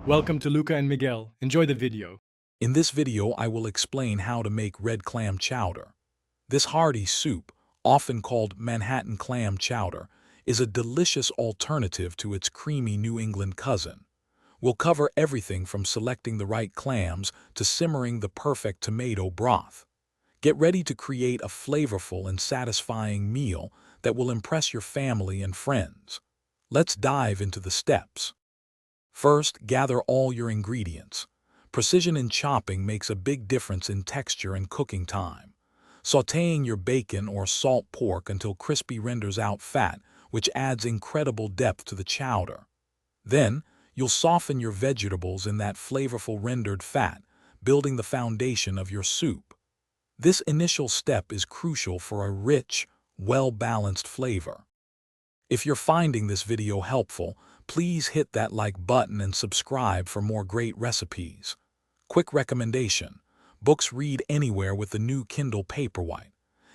Welcome to Luca and Miguel. Enjoy the video. In this video, I will explain how to make red clam chowder. This hearty soup, often called Manhattan clam chowder, is a delicious alternative to its creamy New England cousin. We'll cover everything from selecting the right clams to simmering the perfect tomato broth. Get ready to create a flavorful and satisfying meal that will impress your family and friends. Let's dive into the steps. First, gather all your ingredients. Precision in chopping makes a big difference in texture and cooking time. Sautéing your bacon or salt pork until crispy renders out fat, which adds incredible depth to the chowder. Then, you'll soften your vegetables in that flavorful rendered fat, building the foundation of your soup. This initial step is crucial for a rich, well-balanced flavor. If you're finding this video helpful, please hit that like button and subscribe for more great recipes. Quick recommendation: books Read Anywhere with the new Kindle Paperwhite.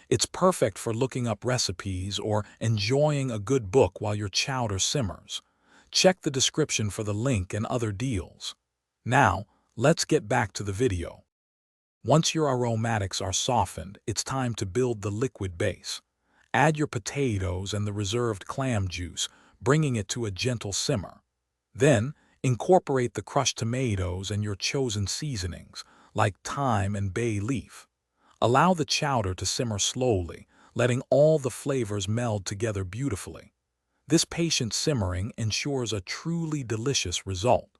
It's perfect for looking up recipes or enjoying a good book while your chowder simmers. Check the description for the link and other deals. Now, let's get back to the video. Once your aromatics are softened, it's time to build the liquid base. Add your potatoes and the reserved clam juice, bringing it to a gentle simmer. Then, incorporate the crushed tomatoes and your chosen seasonings, like thyme and bay leaf. Allow the chowder to simmer slowly, letting all the flavors meld together beautifully. This patient simmering ensures a truly delicious result.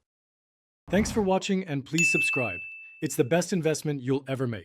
Thanks for watching and please subscribe. It's the best investment you'll ever make.